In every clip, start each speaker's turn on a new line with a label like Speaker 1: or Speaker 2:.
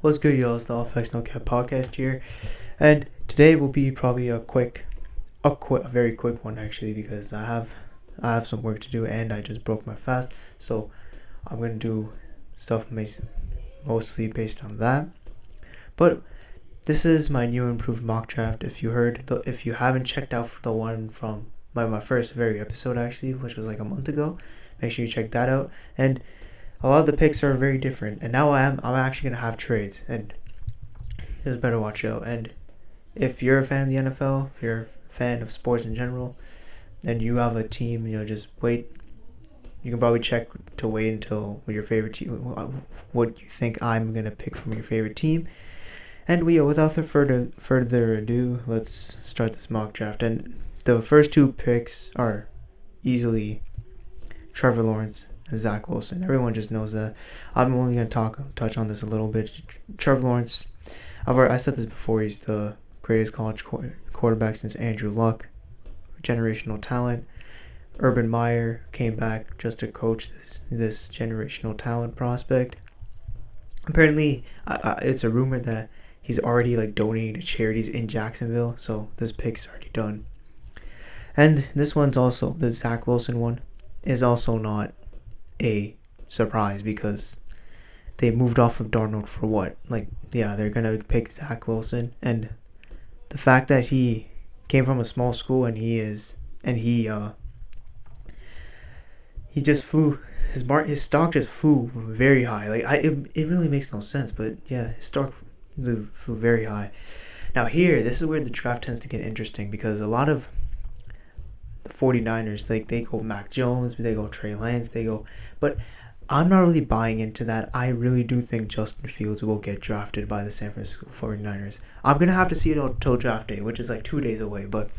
Speaker 1: What's good, y'all? It's the All Facts No Cap podcast here, and today will be probably a very quick one actually, because I have some work to do and I just broke my fast, so I'm gonna do stuff mostly based on that. But this is my new improved mock draft. If you haven't checked out the one from my first very episode actually, which was like a month ago, make sure you check that out. And a lot of the picks are very different, and now I'm actually gonna have trades, and just better watch out. And if you're a fan of the NFL, if you're a fan of sports in general, and you have a team, just wait. You can probably check to wait until your favorite team, what you think I'm gonna pick from your favorite team. And without further ado, let's start this mock draft. And the first two picks are easily Trevor Lawrence and Zack Wilson. Everyone just knows that. I'm only going to touch on this a little bit. Trevor Lawrence, I said this before, he's the greatest college quarterback since Andrew Luck. Generational talent. Urban Meyer came back just to coach this generational talent prospect. Apparently, it's a rumor that he's already donating to charities in Jacksonville, so this pick's already done. And this one's also, the Zack Wilson one, is also not a surprise because they moved off of Darnold for what? They're going to pick Zack Wilson. And the fact that he came from a small school and he just flew, his stock just flew very high. It really makes no sense, but yeah, his stock flew very high. Now this is where the draft tends to get interesting, because a lot of the 49ers, they go Mac Jones, they go Trey Lance, but I'm not really buying into that. I really do think Justin Fields will get drafted by the San Francisco 49ers. I'm going to have to see it until draft day, which is 2 days away, but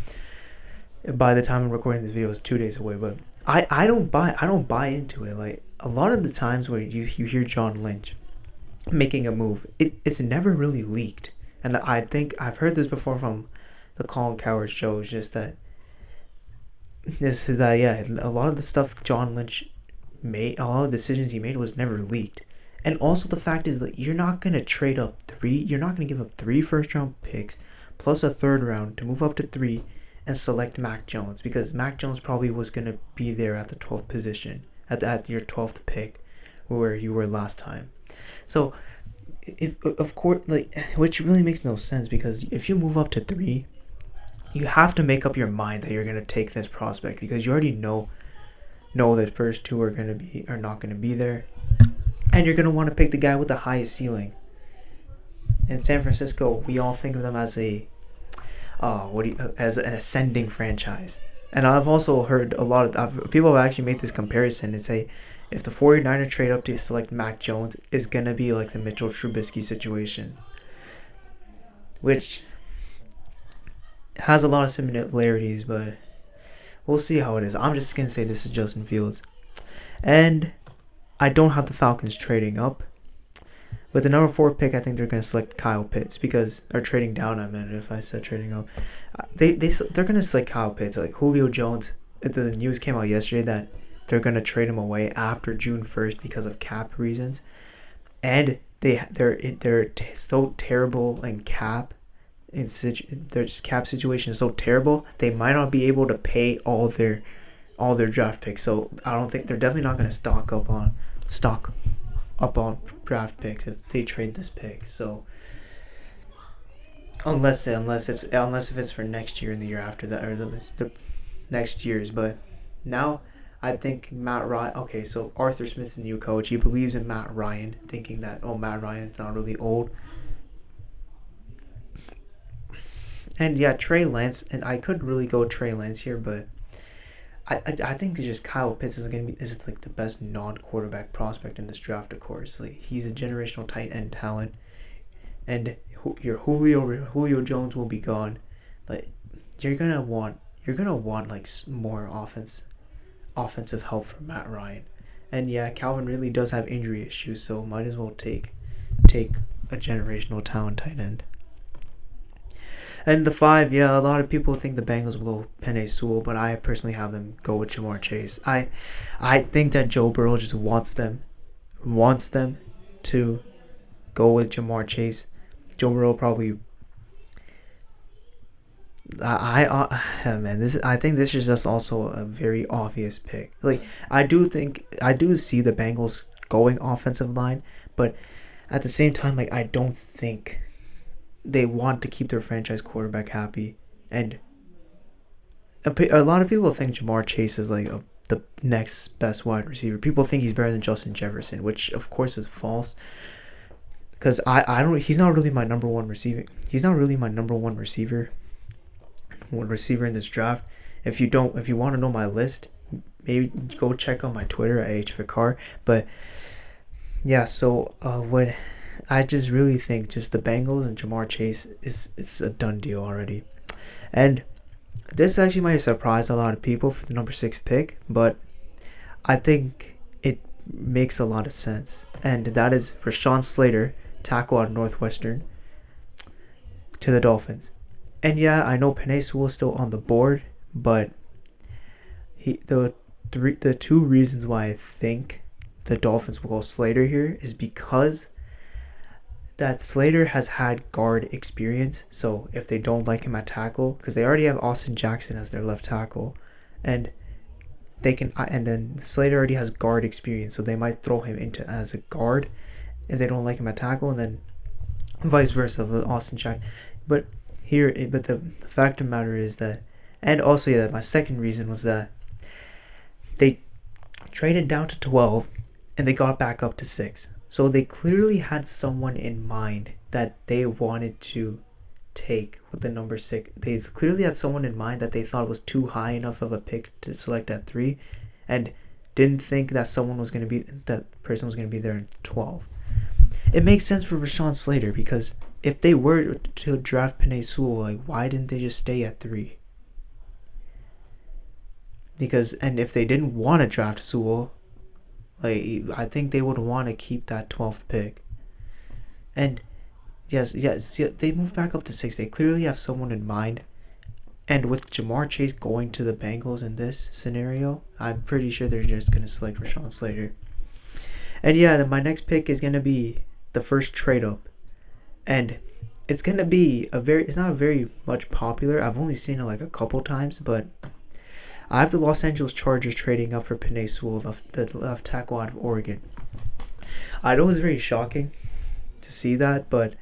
Speaker 1: by the time I'm recording this video, it's 2 days away. But I don't buy into it. A lot of the times where you hear John Lynch making a move, it's never really leaked. And I think I've heard this before from the Colin Cowherd show. It's just that a lot of the stuff John Lynch made, a lot of the decisions he made was never leaked. And also the fact is that you're not going to trade up you're not going to give up 3 first round picks plus a third round to move up to 3 and select Mac Jones, because Mac Jones probably was going to be there at the 12th position, at your 12th pick, where you were last time. So, of course, which really makes no sense, because if you move up to 3, you have to make up your mind that you're going to take this prospect, because you already know the first 2 are not going to be there, and you're going to want to pick the guy with the highest ceiling. In San Francisco, we all think of them as as an ascending franchise. And I've also heard a lot of people have actually made this comparison and say, if the 49ers trade up to select Mac Jones, it's going to be like the Mitchell Trubisky situation, which has a lot of similarities, but we'll see how it is. I'm just going to say this is Justin Fields. And I don't have the Falcons trading up. With the number 4 pick, I think they're going to select Kyle Pitts, or trading down, I meant, if I said trading up. They're going to select Kyle Pitts. Julio Jones, the news came out yesterday that they're going to trade him away after June 1st because of cap reasons. And they're so terrible in cap. Their cap situation is so terrible, they might not be able to pay all their draft picks. So I don't think they're definitely not going to stock up on draft picks if they trade this pick. So unless if it's for next year and the year after that, or the next year's. But now I think Matt Ryan. Okay, so Arthur Smith's the new coach. He believes in Matt Ryan, thinking that Matt Ryan's not really old. And yeah, Trey Lance, and I could really go Trey Lance here, but I think just Kyle Pitts is the best non-quarterback prospect in this draft. Of course, he's a generational tight end talent, and your Julio Jones will be gone. You're gonna want more offensive help from Matt Ryan, and yeah, Calvin really does have injury issues, so might as well take a generational talent tight end. And the 5, a lot of people think the Bengals will go Penei Sewell, but I personally have them go with Jamar Chase. I think that Joe Burrow just wants them to go with Jamar Chase. Joe Burrow probably. I think this is just also a very obvious pick. Like I do see the Bengals going offensive line, but at the same time, like I don't think they want to keep their franchise quarterback happy, and a lot of people think Jamar Chase is like the next best wide receiver. People think he's better than Justin Jefferson, which of course is false. Because I don't. He's not really my number one receiver. He's not really my number one receiver. One receiver in this draft. If you want to know my list, maybe go check out my Twitter at HFCar. But yeah, so what I just really think just the Bengals and Jamar Chase it's a done deal already, and this actually might surprise a lot of people for the number 6 pick, but I think it makes a lot of sense, and that is Rashad Slater, tackle out of Northwestern, to the Dolphins. And yeah, I know Penei Sewell is still on the board, but the 2 reasons why I think the Dolphins will go Slater here is because that Slater has had guard experience. So if they don't like him at tackle, because they already have Austin Jackson as their left tackle, and then Slater already has guard experience, so they might throw him into as a guard if they don't like him at tackle, and then vice versa with Austin Jackson. But the fact of the matter is that, and also my second reason was that they traded down to 12 and they got back up to 6. So they clearly had someone in mind that they wanted to take with the number 6. They clearly had someone in mind that they thought was too high enough of a pick to select at 3, and didn't think that person was going to be there in 12. It makes sense for Rashad Slater, because if they were to draft Penei Sewell, like, why didn't they just stay at 3? And if they didn't want to draft Sewell, like, I think they would want to keep that 12th pick. And yes, they moved back up to 6. They clearly have someone in mind. And with Jamar Chase going to the Bengals in this scenario, I'm pretty sure they're just going to select Rashad Slater. And yeah, my next pick is going to be the first trade up. And it's going to be it's not a very much popular. I've only seen it like a couple times, but I have the Los Angeles Chargers trading up for Penei Sewell, the left tackle out of Oregon. I know it's very shocking to see that, but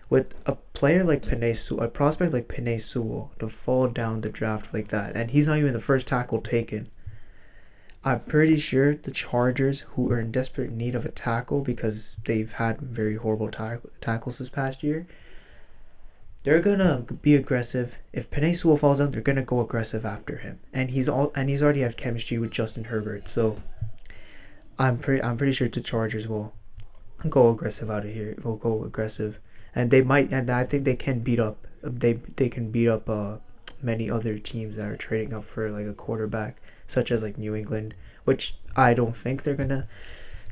Speaker 1: with a player like Penei Sewell, a prospect like Penei Sewell, to fall down the draft like that, and he's not even the first tackle taken, I'm pretty sure the Chargers, who are in desperate need of a tackle because they've had very horrible tackles this past year, they're gonna be aggressive. If Penei Sewell falls down, they're gonna go aggressive after him, and he's already had chemistry with Justin Herbert. So I'm pretty sure the Chargers will go aggressive out of here. Will go aggressive, and they might, and I think they can beat up. They can beat up many other teams that are trading up for like a quarterback, such as like New England, which I don't think they're gonna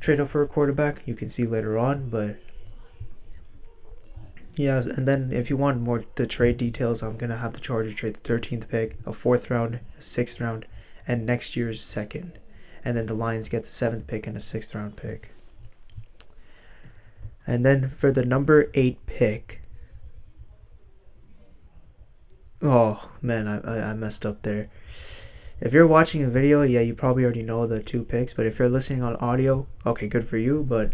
Speaker 1: trade up for a quarterback. You can see later on, but. Yes, and then if you want more the trade details, I'm going to have the Chargers trade the 13th pick, a 4th round, a 6th round, and next year's 2nd. And then the Lions get the 7th pick and a 6th round pick. And then for the number 8 pick, oh man, I messed up there. If you're watching a video, yeah, you probably already know the 2 picks, but if you're listening on audio, okay, good for you, but...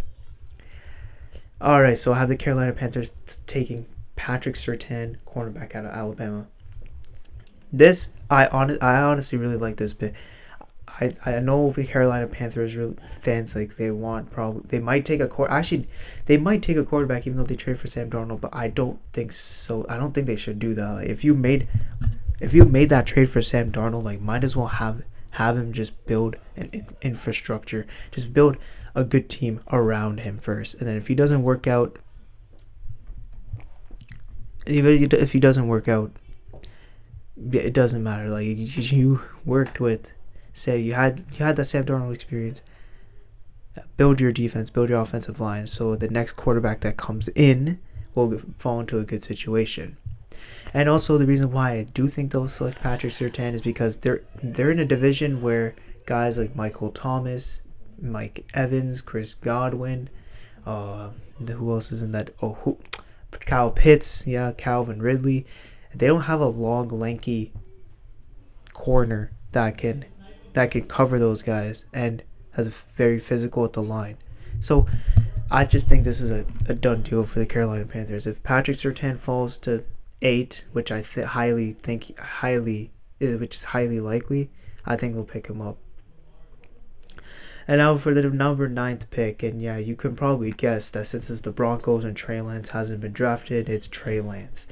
Speaker 1: Alright, so I have the Carolina Panthers taking Patrick Surtain, cornerback out of Alabama. I honestly really like this pick. I know the Carolina Panthers fans, like, they might take a quarterback even though they trade for Sam Darnold, but I don't think so. I don't think they should do that. Like, if you made that trade for Sam Darnold, like, might as well have him just build an infrastructure, just build a good team around him first, and then if he doesn't work out, it doesn't matter. Like, you worked with, say, you had that Sam Darnold experience. Build your defense, build your offensive line, so the next quarterback that comes in will fall into a good situation. And also, the reason why I do think they'll select Patrick Surtain is because they're in a division where guys like Michael Thomas, Mike Evans, Chris Godwin, Who else is in that? Kyle Pitts, yeah, Calvin Ridley. They don't have a long, lanky corner that can cover those guys and has very physical at the line. So I just think this is a done deal for the Carolina Panthers. If Patrick Surtain falls to 8, which I which is highly likely, I think they'll pick him up. And now for the number 9th pick, and yeah, you can probably guess that since it's the Broncos and Trey Lance hasn't been drafted, it's Trey Lance.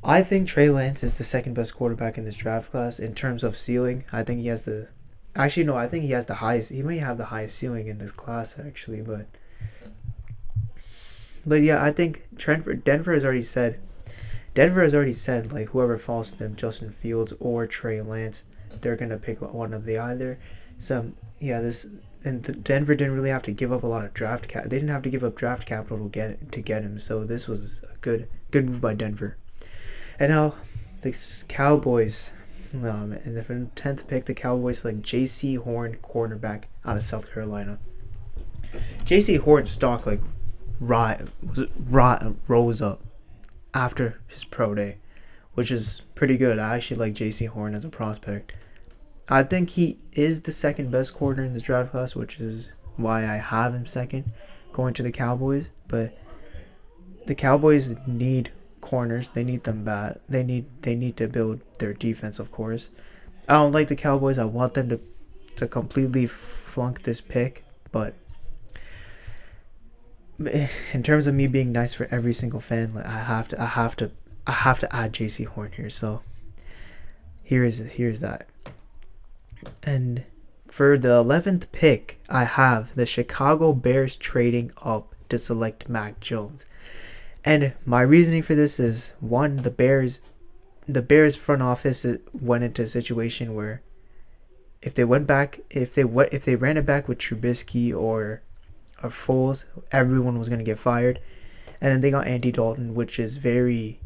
Speaker 1: I think Trey Lance is the second best quarterback in this draft class in terms of ceiling. I think he has the... Actually, no, I think he has the highest... He may have the highest ceiling in this class, actually, but yeah, I think Denver has already said, like, whoever falls to them, Justin Fields or Trey Lance, they're going to pick one of the either. So, yeah, Denver didn't really have to give up a lot of draft cap. They didn't have to give up draft capital to get him, so this was a good move by Denver. And now, the Cowboys, and for the 10th pick, the Cowboys select J.C. Horn, cornerback out of South Carolina. J.C. Horn's stock, like, rose up after his pro day, which is pretty good. I actually like J.C. Horn as a prospect. I think he is the second best corner in this draft class, which is why I have him second, going to the Cowboys. But the Cowboys need corners. They need them bad. They need to build their defense, of course. I don't like the Cowboys. I want them to completely flunk this pick, but in terms of me being nice for every single fan, like I have to add J.C. Horn here. So here's that. And for the 11th pick, I have the Chicago Bears trading up to select Mac Jones. And my reasoning for this is, one, the Bears front office went into a situation where if they ran it back with Trubisky or Foles, everyone was going to get fired. And then they got Andy Dalton, which is very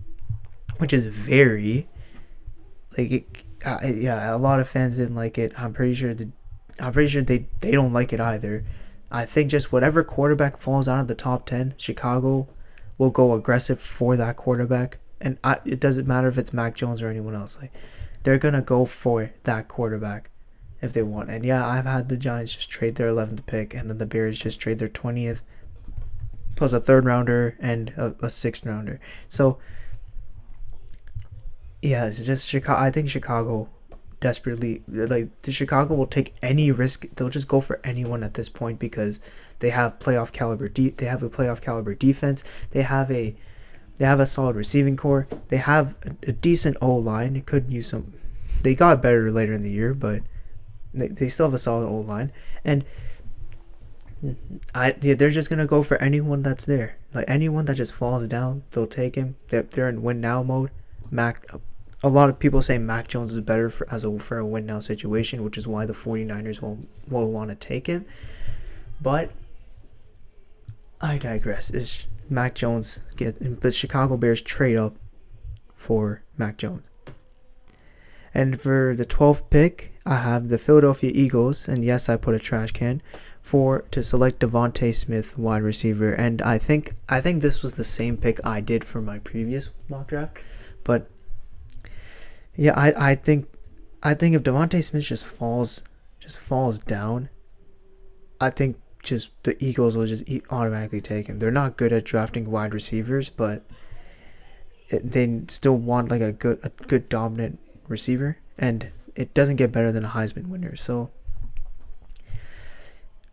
Speaker 1: like a lot of fans didn't like it. I'm pretty sure they don't like it either. I think just whatever quarterback falls out of the top 10, Chicago will go aggressive for that quarterback, and it doesn't matter if it's Mac Jones or anyone else. Like, they're gonna go for that quarterback if they want. And yeah, I've had the Giants just trade their 11th pick, and then the Bears just trade their 20th plus a 3rd rounder and a 6th rounder. So yeah, it's just Chicago. I think Chicago desperately, like, Chicago will take any risk. They'll just go for anyone at this point because they have playoff caliber. They have a playoff caliber defense. They have a solid receiving core. They have a decent O line. It could use some. They got better later in the year, but they still have a solid O line. And they're just gonna go for anyone that's there. Like, anyone that just falls down, they'll take him. They're in win now mode. A lot of people say Mac Jones is better for a win now situation, which is why the 49ers will want to take him. But I digress. Is Mac Jones but Chicago Bears trade up for Mac Jones. And for the 12th pick, I have the Philadelphia Eagles, and yes, I put a trash can to select Devontae Smith, wide receiver. And I think this was the same pick I did for my previous mock draft, but yeah, I think if Devontae Smith just falls down, I think just the Eagles will just automatically take him. They're not good at drafting wide receivers, but they still want like a good dominant receiver, and it doesn't get better than a Heisman winner. So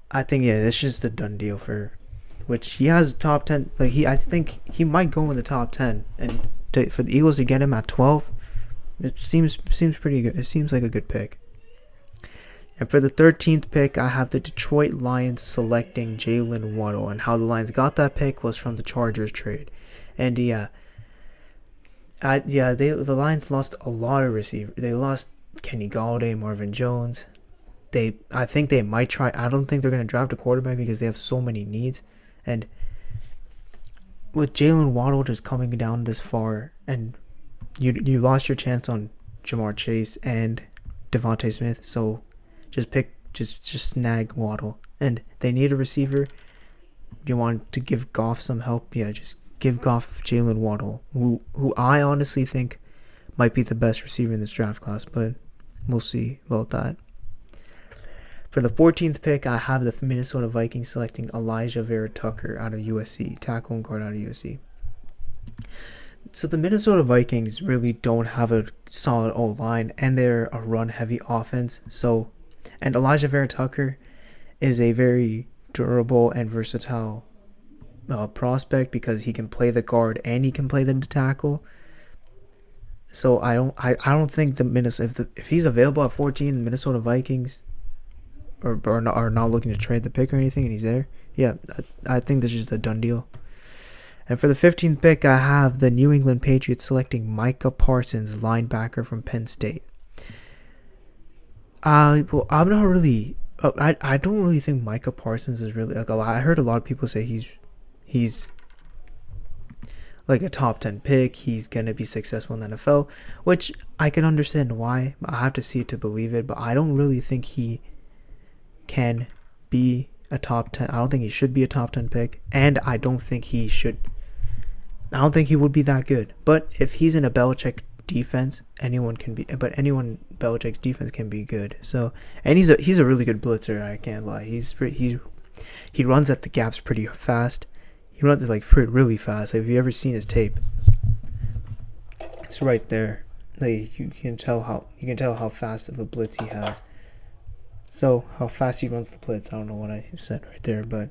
Speaker 1: I think this is just a done deal for which he has top 10. Like I think he might go in the top 10, and for the Eagles to get him at 12. It seems pretty good. It seems like a good pick. And for the 13th pick, I have the Detroit Lions selecting Jalen Waddle. And how the Lions got that pick was from the Chargers trade. And the Lions lost a lot of receivers. They lost Kenny Galladay, Marvin Jones. I think they might try. I don't think they're going to draft a quarterback because they have so many needs. And with Jalen Waddle just coming down this far, and you lost your chance on Jamar Chase and Devontae Smith, so just snag Waddle. And they need a receiver. you want to give Goff some help, yeah, just give Goff Jalen Waddle, who I honestly think might be the best receiver in this draft class, but we'll see about that. For the 14th pick, I have the Minnesota Vikings selecting Elijah Vera Tucker out of USC, tackle and guard out of USC. So the Minnesota Vikings really don't have a solid O-line, and they're a run-heavy offense. And Elijah Vera Tucker is a very durable and versatile prospect because he can play the guard and he can play the tackle. So I don't think the Minnesota, if he's available at 14, the Minnesota Vikings are not looking to trade the pick or anything, and he's there. Yeah, I think this is just a done deal. And for the 15th pick, I have the New England Patriots selecting Micah Parsons, linebacker from Penn State. Well, I'm not really. I don't really think Micah Parsons is really. I heard a lot of people say he's like a top 10 pick. He's gonna be successful in the NFL, which I can understand why. I have to see it to believe it, but I don't really think he can be a top 10. I don't think he should be a top 10 pick, and I don't think he would be that good. But if he's in a Belichick defense, anyone can be. But Belichick's defense can be good. So, and he's a really good blitzer. I can't lie. He runs at the gaps pretty fast. He runs really fast. Like, if you ever seen his tape, it's right there. Like, you can tell how fast of a blitz he has. So, how fast he runs the blitz, I don't know what I said right there, but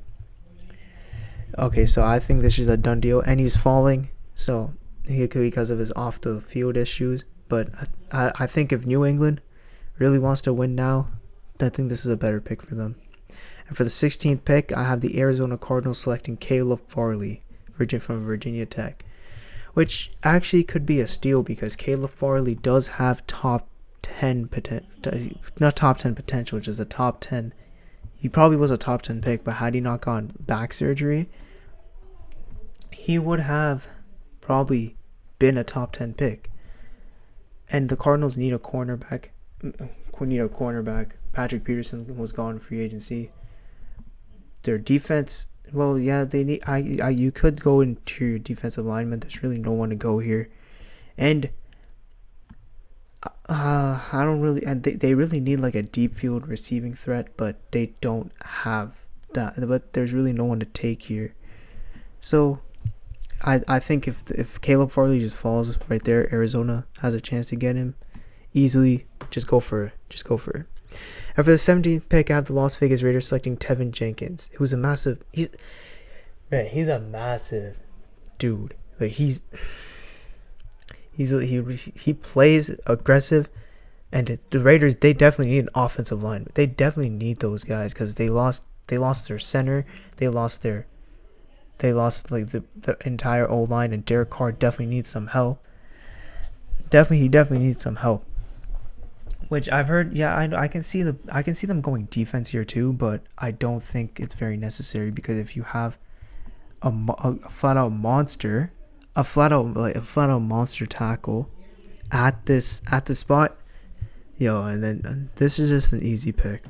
Speaker 1: okay, so I think this is a done deal, and he's falling, so he could, because of his off the field issues. But I think if New England really wants to win now, I think this is a better pick for them. And for the 16th pick, I have the Arizona Cardinals selecting Caleb Farley, from Virginia Tech, which actually could be a steal because Caleb Farley does have not top 10 potential, which is a top 10. He probably was a top 10 pick, but had he not gone back surgery, he would have probably been a top 10 pick. And the Cardinals need a cornerback. Patrick Peterson was gone free agency. Their defense, well, yeah, they need. You could go into your defensive lineman. There's really no one to go here, and I don't really. And they really need like a deep field receiving threat, but they don't have that. But there's really no one to take here, so I think if Caleb Farley just falls right there, Arizona has a chance to get him easily. Just go for it. And for the 17th pick, I have the Las Vegas Raiders selecting Tevin Jenkins, who's a massive. He's a massive dude. Like he plays aggressive, and the Raiders, they definitely need an offensive line. They definitely need those guys because they lost their center. They lost like the entire O-line, and Derek Carr definitely needs some help. He definitely needs some help. Which I've heard, yeah, I can see them going defense here too, but I don't think it's very necessary because if you have a flat out monster tackle at this spot, and then this is just an easy pick.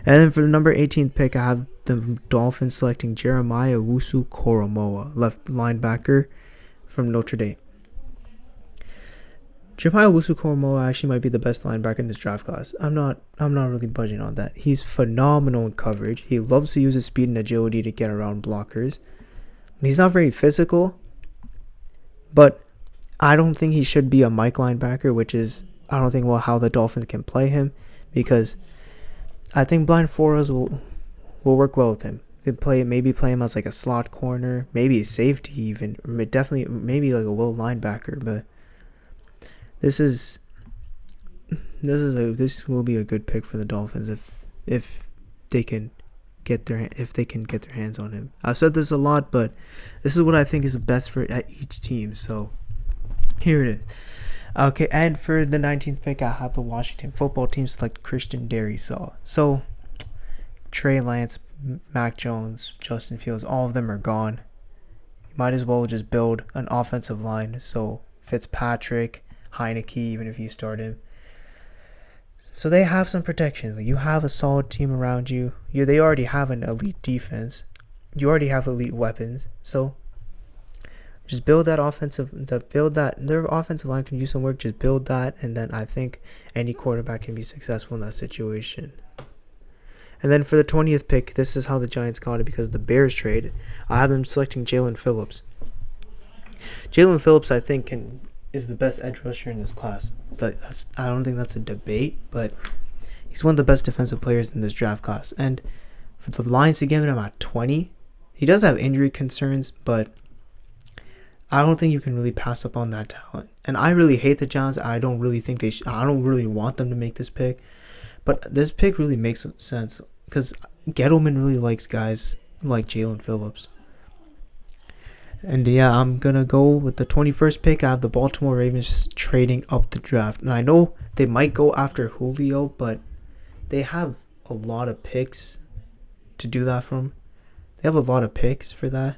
Speaker 1: And then for the number 18th pick, I have the Dolphins selecting Jeremiah Owusu-Koramoah, left linebacker from Notre Dame. Jeremiah Owusu-Koramoah actually might be the best linebacker in this draft class. I'm not really budging on that. He's phenomenal in coverage. He loves to use his speed and agility to get around blockers. He's not very physical, but I don't think he should be a Mike linebacker, I don't think how the Dolphins can play him, because I think Brian Flores will work well with him. Maybe play him as like a slot corner, maybe a safety even, maybe like a will linebacker, but this will be a good pick for the Dolphins if they can get their hands on him. I've said this a lot, but this is what I think is the best for each team. So here it is. Okay, and for the 19th pick, I have the Washington football team select Christian Darrisaw. So Trey Lance, Mac Jones, Justin Fields, all of them are gone. You might as well just build an offensive line. So Fitzpatrick, Heineke, even if you start him. So they have some protection. Like, you have a solid team around you. They already have an elite defense. you already have elite weapons, so just build that their offensive line can use some work. Just build that, and then I think any quarterback can be successful in that situation. And then for the 20th pick, this is how the Giants got it because of the Bears trade. I have them selecting Jalen Phillips. Jalen Phillips, I think, is the best edge rusher in this class. I don't think that's a debate, but he's one of the best defensive players in this draft class. And for the Lions to give him at 20, he does have injury concerns, but I don't think you can really pass up on that talent. And I really hate the Giants. I don't really think I don't really want them to make this pick. But this pick really makes sense because Gettleman really likes guys like Jalen Phillips. And yeah, I'm going to go with the 21st pick. I have the Baltimore Ravens trading up the draft. And I know they might go after Julio, but they have a lot of picks to do that from. They have a lot of picks for that.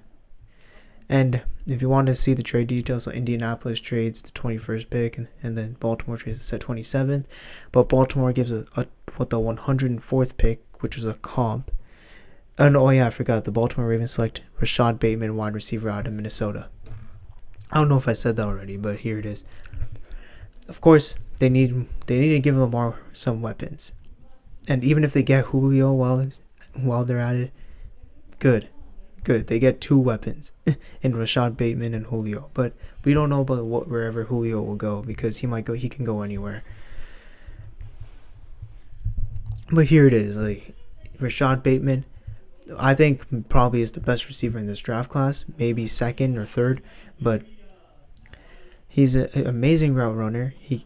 Speaker 1: And if you want to see the trade details, so Indianapolis trades the 21st pick, and then Baltimore trades the 27th. But Baltimore gives the 104th pick, which was a comp. And I forgot, the Baltimore Ravens select Rashad Bateman, wide receiver out of Minnesota. I don't know if I said that already, but here it is. Of course, they need to give Lamar some weapons. And even if they get Julio while they're at it, good. They get 2 weapons in Rashad Bateman and Julio. But we don't know about wherever Julio will go because he can go anywhere. But here it is, like Rashad Bateman, I think probably is the best receiver in this draft class, maybe second or third, but he's an amazing route runner. He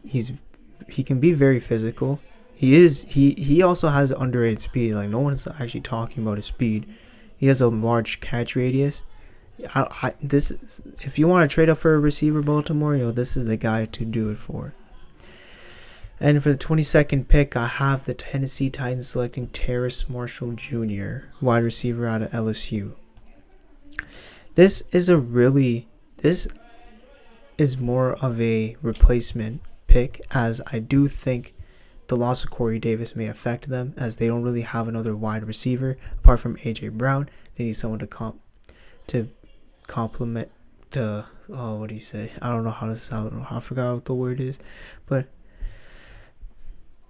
Speaker 1: can be very physical. He also has underrated speed. Like no one's actually talking about his speed. He has a large catch radius. If you want to trade up for a receiver, Baltimore, this is the guy to do it for. And for the 22nd pick, I have the Tennessee Titans selecting Terrace Marshall Jr., wide receiver out of LSU. This is more of a replacement pick, as I do think the loss of Corey Davis may affect them, as they don't really have another wide receiver apart from A.J. Brown. They need someone to complement the what do you say? I don't know how to sound. I forgot what the word is, but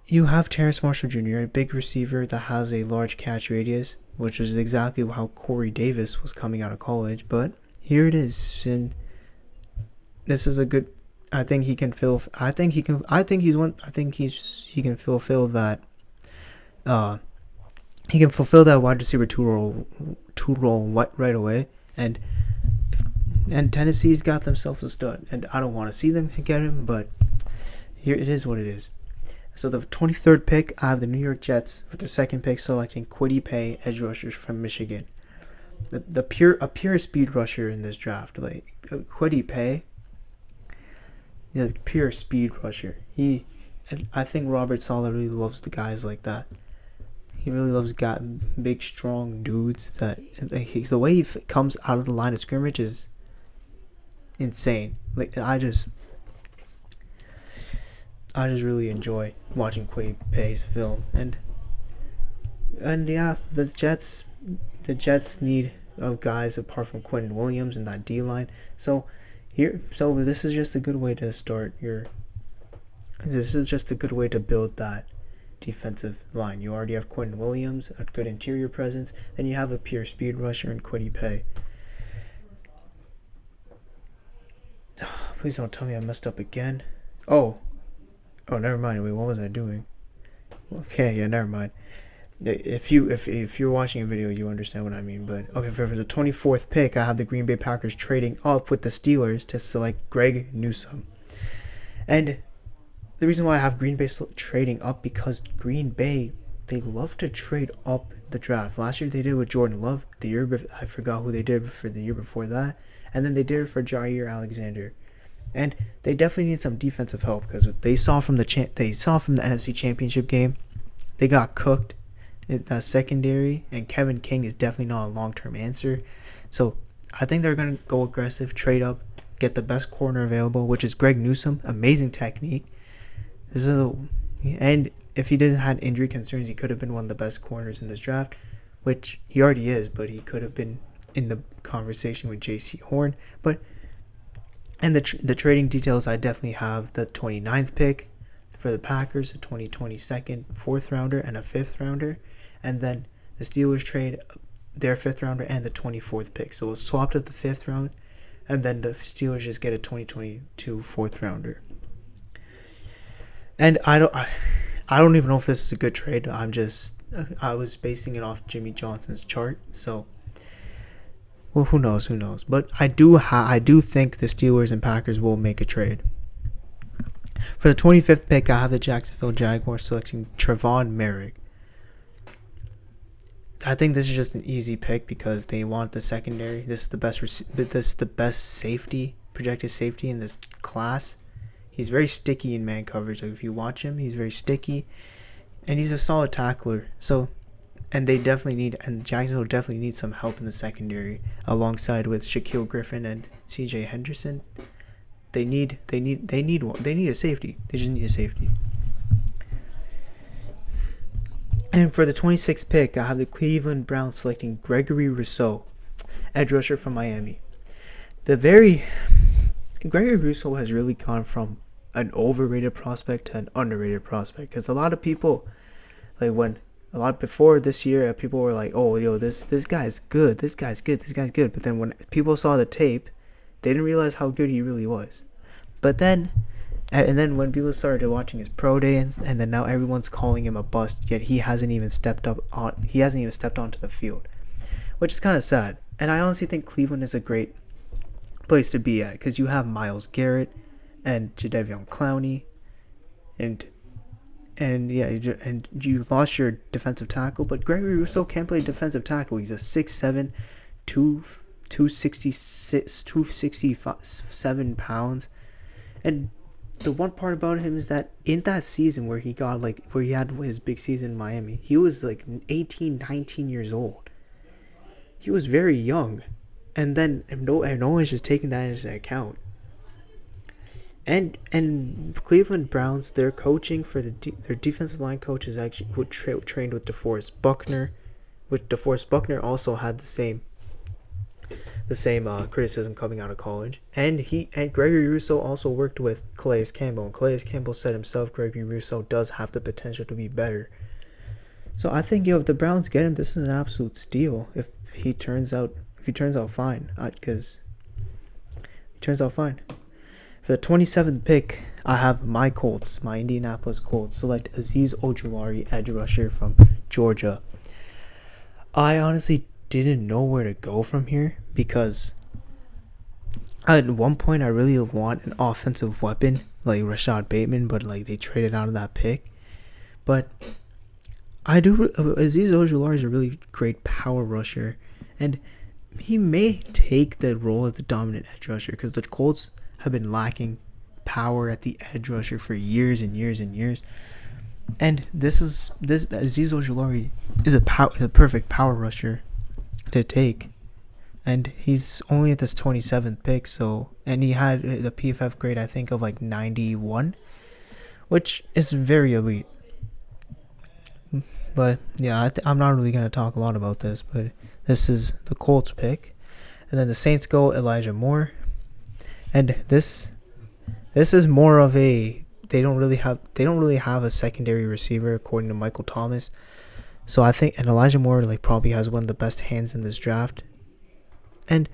Speaker 1: you have Terrace Marshall Jr., a big receiver that has a large catch radius, which is exactly how Corey Davis was coming out of college. But here it is, and this is a good. I think he can fill. I think he can. I think he's one. I think he can fulfill that. He can fulfill that wide receiver two role right away, and Tennessee's got themselves a stud, and I don't want to see them get him, but here it is what it is. So the 23rd pick, I have the New York Jets with their second pick selecting Kwity Paye, edge rushers from Michigan. A pure speed rusher in this draft. Like Kwity Paye, he's a pure speed rusher. I think Robert Saleh really loves the guys like that. He really loves big, strong dudes that the way he comes out of the line of scrimmage is insane. Like I just really enjoy watching Kwity Paye's film, and yeah, the Jets need of guys apart from Quentin Williams in that D line. So this is just a good way to start This is just a good way to build that defensive line. You already have Quentin Williams, a good interior presence, then you have a pure speed rusher in Kwity Paye. Please don't tell me I messed up again. Oh, never mind. Wait, what was I doing? Okay, yeah, never mind. If you're watching a video, you understand what I mean. But okay, for the 24th pick, I have the Green Bay Packers trading up with the Steelers to select Greg Newsome. And the reason why I have Green Bay trading up, because Green Bay, they love to trade up the draft. Last year they did it with Jordan Love. I forgot who they did for the year before that. And then they did it for Jair Alexander. And they definitely need some defensive help, because they saw from the NFC Championship game, they got cooked in that secondary, and Kevin King is definitely not a long-term answer. So I think they're going to go aggressive, trade up, get the best corner available, which is Greg Newsome. Amazing technique. And if he didn't have injury concerns, he could have been one of the best corners in this draft. which he already is, but he could have been in the conversation with J.C. Horn. And the trading details, I definitely have the 29th pick for the Packers, the 2022 4th rounder, and a 5th rounder. And then the Steelers trade their 5th rounder and the 24th pick. So we'll swap up the 5th round, and then the Steelers just get a 2022 4th rounder. And I don't even know if this is a good trade. I was basing it off Jimmy Johnson's chart. So, well, who knows? But I do think the Steelers and Packers will make a trade. For the 25th pick, I have the Jacksonville Jaguars selecting Trevon Merrick. I think this is just an easy pick because they want the secondary. This is the best safety, projected safety in this class. He's very sticky in man coverage. Like if you watch him, he's very sticky, and he's a solid tackler. So, and Jacksonville definitely needs some help in the secondary alongside with Shaquille Griffin and C.J. Henderson. They need a safety. They just need a safety. And for the 26th pick, I have the Cleveland Browns selecting Gregory Rousseau, edge rusher from Miami. Gregory Rousseau has really gone from an overrated prospect to an underrated prospect, because a lot of people, before this year, people were like, "Oh, yo, this guy's good. This guy's good. But then when people saw the tape, they didn't realize how good he really was. But then, and then when people started watching his pro day, and then now everyone's calling him a bust, yet he hasn't even stepped onto the field, which is kind of sad. And I honestly think Cleveland is a great place to be at, because you have Myles Garrett and Jadeveon Clowney, and you lost your defensive tackle, but Gregory Rousseau can't play defensive tackle. He's a 6'7", 267 pounds, and the one part about him is that in that season where he had his big season in Miami, he was like 18, 19 years old. He was very young. And then no one's just taking that into account. And Cleveland Browns, their coaching for their defensive line coach is actually trained with DeForest Buckner, which DeForest Buckner also had the same criticism coming out of college. And Gregory Rousseau also worked with Calais Campbell. And Calais Campbell said himself, Gregory Rousseau does have the potential to be better. So I think if the Browns get him, this is an absolute steal. If he turns out fine, because he turns out fine. For the 27th pick, I have my Indianapolis Colts, select Azeez Ojulari, edge rusher from Georgia. I honestly didn't know where to go from here, because at one point I really want an offensive weapon like Rashad Bateman, but they traded out of that pick. But Azeez Ojulari is a really great power rusher, and he may take the role as the dominant edge rusher, because the Colts have been lacking power at the edge rusher for years and years and years. And this Azeez Ojulari is a perfect power rusher to take. And he's only at this 27th pick, and he had the PFF grade, I think, of 91, which is very elite. But yeah, I'm not really going to talk a lot about this, but this is the Colts pick. And then the Saints go Elijah Moore. And this is more of they don't really have a secondary receiver, according to Michael Thomas. So I think, and Elijah Moore probably has one of the best hands in this draft. And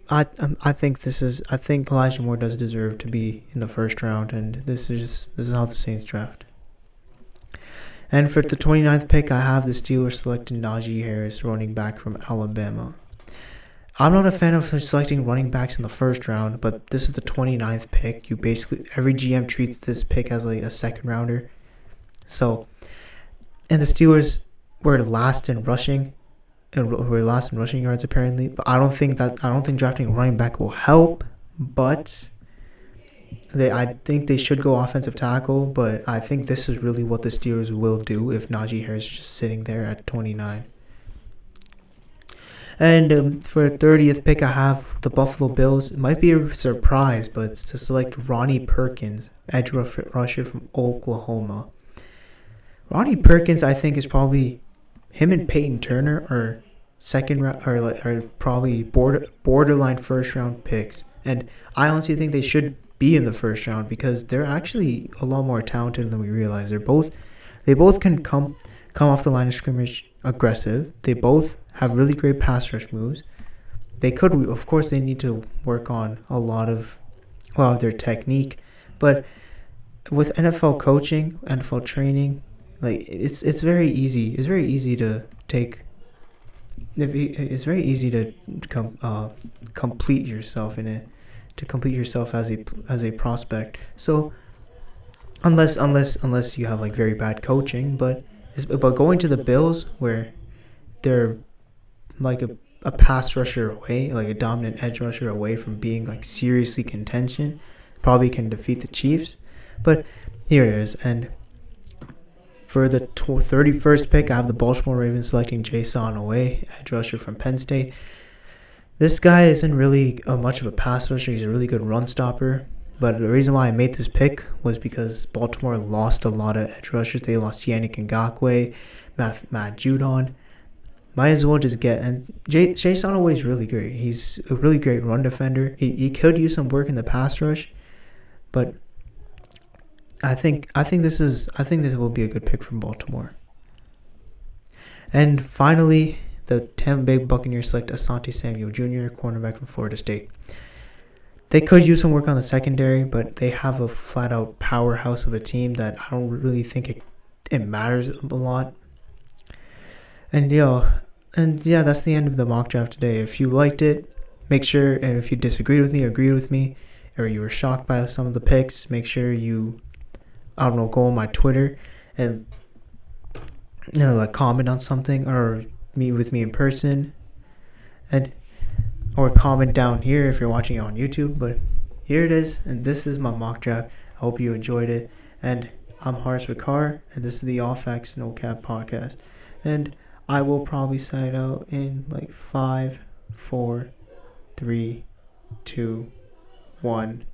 Speaker 1: I think Elijah Moore does deserve to be in the first round, and this is how the Saints draft. And for the 29th pick, I have the Steelers selecting Najee Harris, running back from Alabama. I'm not a fan of selecting running backs in the first round, but this is the 29th pick. Every GM treats this pick as a second rounder. So, and the Steelers were last in rushing, yards apparently. But I don't think drafting a running back will help. But I think they should go offensive tackle. But I think this is really what the Steelers will do if Najee Harris is just sitting there at 29. And for the 30th pick, I have the Buffalo Bills. It might be a surprise, but it's to select Ronnie Perkins, edge rusher from Oklahoma. Ronnie Perkins, I think, is probably him and Peyton Turner are second round are probably borderline first round picks, and I honestly think they should be in the first round because they're actually a lot more talented than we realize. They both can come off the line of scrimmage aggressive. They both have really great pass rush moves. They could, of course, they need to work on a lot of their technique, but with NFL coaching, NFL training, like it's very easy. It's very easy to take. It's very easy to complete yourself in it, to complete yourself as a prospect. So unless you have like very bad coaching, but going to the Bills where they're like a pass rusher away, like a dominant edge rusher away from being like seriously contention, probably can defeat the Chiefs. But here it is, and for the 31st pick, I have the Baltimore Ravens selecting Jason Away, edge rusher from Penn State. This guy isn't really much of a pass rusher. He's a really good run stopper. But the reason why I made this pick was because Baltimore lost a lot of edge rushers. They lost Yannick Ngakoue, Matt Judon. Might as well just get... And Jason Away is really great. He's a really great run defender. He could use some work in the pass rush. But I think this will be a good pick from Baltimore. And finally, the Tampa Bay Buccaneers select Asante Samuel Jr., cornerback from Florida State. They could use some work on the secondary, but they have a flat-out powerhouse of a team that I don't really think it matters a lot. And that's the end of the mock draft today. If you liked it, make sure, and if you disagreed with me, agreed with me, or you were shocked by some of the picks, make sure you, go on my Twitter and comment on something, or meet with me in person, or comment down here if you're watching it on YouTube. But here it is, and this is my mock draft. I hope you enjoyed it. And I'm Haris Vakar, and this is the All Facts No Cap podcast. And I will probably sign out in 5, 4, 3, 2, 1.